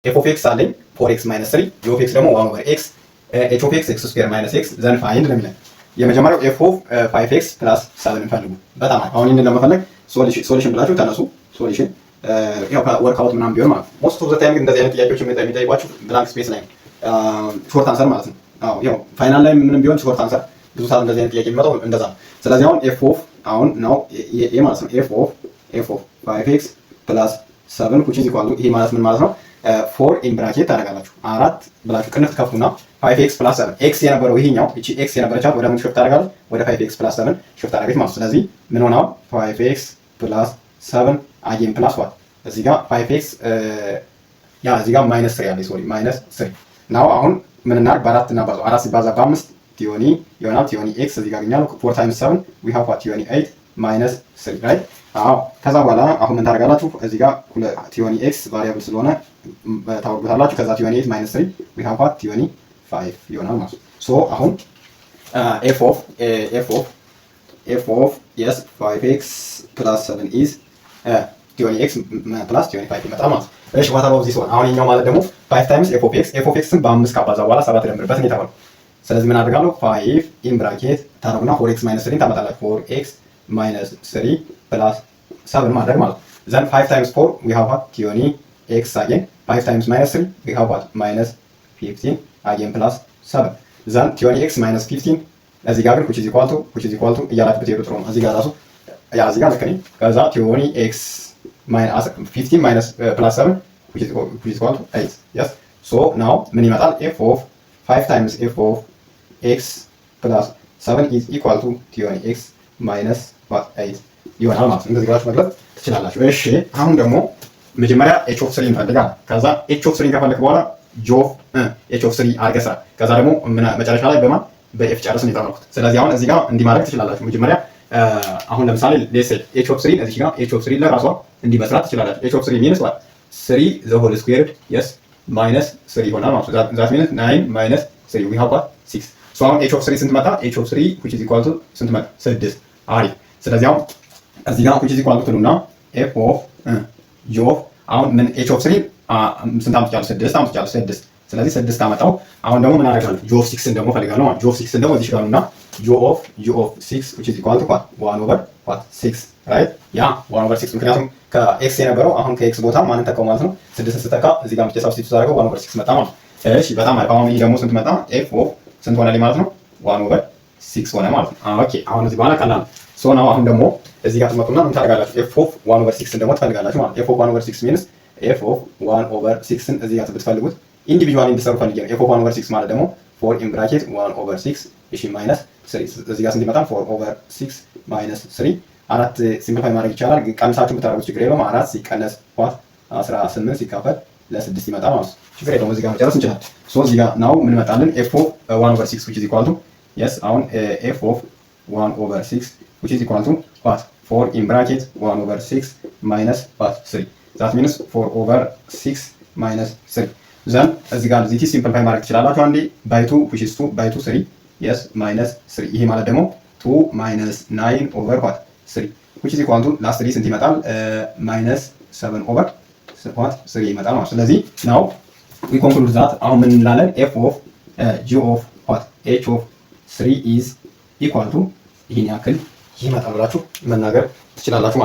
ኤፍ ኦፍ ኤክስ አለኝ 4x ማይነስ 3 ጂ ኦፍ ኤክስ ደግሞ 1 ኦቨር ኤክስ ኤች ኦፍ ኤክስ ኤክስ ስኩዌር ማይነስ ኤክስ ዘን ፋይንድ ነው የሚለን። የመጀመሪያው ኤፍ ኦፍ 5x ፕላስ 7 እንፈልጉ። በጣም አሁን ይሄንን ለመፈለግ ሶሉሽን ብላችሁ ተነሱ። ሶሉሽን ያው ወርክአውት ምናምን ቢሆን ማለት ነው። ሞስት ኦፍ ዘ ታይም ግን እንደዚህ አይነት ጥያቄዎች የሚጠይቋችሁ ብላንክ ስፔስ ላይ ነው፣ ሾርት አንሰር ማለት ነው። አዎ ያው ፋይናል ላይ ምንም ቢሆን ሾርት አንሰር ብዙ ሰዓት እንደዚህ አይነት ጥያቄ የሚመጣው እንደዛ ነው። ስለዚህ አሁን ኤፍ ኦፍ አሁን ነው ይሄ ማለት ነው ኤፍ ኦፍ 5x ፕላስ 7 which is equal to ይሄ ማለት ምን ማለት ነው? 4 ኢን ብራኬት ታደርጋላችሁ 4 ብላችሁ ቅንፍ ትከፍቱና 5x ፕላስ 7 x የነበረው ይሄኛው እቺ x የነበረቻት ወደ ምን ሽፍት ታደርጋለች? ወደ 5x ፕላስ 7 ሽፍት ታደርጋለች ማለት ነው። ስለዚህ ምን ሆነው 5x ፕላስ 7 አጌን ፕላስ 1 እዚህ ጋር 5x ያ እዚህ ጋር ማይነስ 3 ያለ ሶሪ ማይነስ 3 ናው አሁን ምን እናድርግ? በአራት እና ባዛው 4 ሲባዛ በ5 ቲዮኒ ይሆናል። ቲዮኒ x እዚህ ጋር አገኛለሁ 4 ታይምስ 7 we have what ቲዮኒ 8 ማይነስ 3 ራይት። አዎ ከዛ በኋላ አሁን ምን ታደርጋላችሁ? እዚህ ጋር ቲዮኒ x ቫሪያብል ስለሆነ ታወቁታላችሁ። ከዛ ቲዮኒ 8 ማይነስ 3 we have what ቲዮኒ 5 ይሆናል ማለት ነው። ሶ አሁን f of yes 5x plus 7 is ቲዮኒ x plus ቲዮኒ 5 ይመጣል ማለት ነው። እሺ what about this one? አሁን የኛው ማለት ደግሞ 5 times f of x በ5 ካባዛ በኋላ 7 ደምርበት ነው የተባለው። ስለዚህ ምን አደርጋለሁ? 5 ኢን ብራኬት ታረጉና 4x ማይነስ 3 ታመጣላችሁ። 4x ማይነስ 3 ፕላስ 7 ማድረግ ማለት ነው። ዘን 5 times 4 we have what ቲዮኒ x again 5 times minus 3 we have what minus 15 again plus 7 ዘን ቲዮኒ x minus 15 እዚህ ጋር ግን which is equal to እያላችሁ ብትሄዱ ጥሩ ነው። እዚህ ጋር ራሱ ያ እዚህ ጋር ልክ ነኝ። ከዛ ቲዮኒ x minus 15 minus plus 7 which is equal to 8 yes. so now ምን ይመጣል? f of 5 times f of x plus 7 is equal to ቲዮኒ x minus what 8 ይሆናል ማለት ነው። እንደዚህ ጋር መግለጽ ትችላላችሁ። እሺ አሁን ደግሞ መጀመሪያ h of 3 እንፈልጋለን። ከዛ h of 3 ከፈለክ በኋላ h of 3 አድርገህ ስራ። ከዛ ደግሞ መጨረሻ ላይ በማን በኤፍ ጨርስን የጠመኩት። ስለዚህ አሁን እዚህ ጋር እንዲህ ማድረግ ትችላላችሁ። መጀመሪያ አሁን ለምሳሌ ሌትስ ሴይ h of 3 እዚህ ጋር h of 3 ለራሷ እንዲህ መስራት ትችላላችሁ። h of 3 ሚንስ what 3 the whole squared yes minus 3 ይሆናል ማለት ነው። that means 9 minus 3 we have what 6 so አሁን h of 3 ስንት መጣ? h of 3 which is equal to ስንት መጣ? 6 አሪፍ። ስለዚህ አሁን እዚህ ጋር which is equal to እና f of g of አሁን ምን h of 3 ስንት አምጥቻለሁ? 6 አምጥቻለሁ 6 ስለዚህ 6 አመጣው። አሁን ደግሞ ምን አደርጋለሁ? g of 6 ደግሞ ፈልጋለሁ ማለት g of 6 ደግሞ እዚህ ጋር ነውና g of 6 which is equal to what 1 over what 6 right ያ 1 over 6 ምክንያቱም ከx የነበረው አሁን ከx ቦታ ማንን ተካው ማለት ነው 6 ስተካ እዚህ ጋር ብቻ ሳብስቲቱት አደረገው 1 over 6 መጣ ማለት ነው። እሺ በጣም አሪፍ። አሁን ይሄ ደግሞ ስንት መጣ? f of ስንት ሆነልኝ ማለት ነው 1 over 6 ሆነ ማለት ነው። ኦኬ አሁን እዚህ በኋላ ቀላል ነው። ሶ ናው አሁን ደግሞ እዚህ ጋር ትመጡና ምን ታደርጋላችሁ? f of 1 over 6 ደግሞ ትፈልጋላችሁ ማለት f of 1 over 6 means f of 1 over 6ን እዚህ ጋር ብትፈልጉት ኢንዲቪጁዋሊ እንድትሰሩ ፈልጌ ነው። f of 1 over 6 ማለት ደግሞ 4 in bracket 1 over 6 እሺ ማይነስ 3 እዚህ ጋር ስንት ይመጣል? 4 over 6 minus 3 አራት ሲምፕሊፋይ ማድረግ ይቻላል። ቀንሳችሁ ብታደርጉት ችግር የለውም። 4 ሲቀነስ 18 ሲካፈል ለ6 ይመጣል ማለት ነው። ችግር የለውም። እዚህ ጋር መጨረስ እንችላለን። ሶ እዚህ ጋር ናው ምን መጣልን? f of 1 over 6 which is equal to yes አሁን f of 1 over 6 which is equal to what 4 in bracket 1 over 6 minus what 3 that means 4 over 6 minus 3 then እዚህ ጋር ዚቲ ሲምፕሊፋይ ማድረግ ትችላላችሁ። አንዴ by 2 which is 2 by 2 3 yes minus 3 ይሄ ማለት ደግሞ 2 minus 9 over what 3 which is equal to last 3 ስንት ይመጣል? minus 7 over what 3 ይመጣል ማለት። ስለዚህ now we conclude that አሁን ምን እንላለን? f of g of what h of 3 is equal to ይሄን ያክል ይመጣል ብላችሁ መናገር ትችላላችሁ ማለት ነው።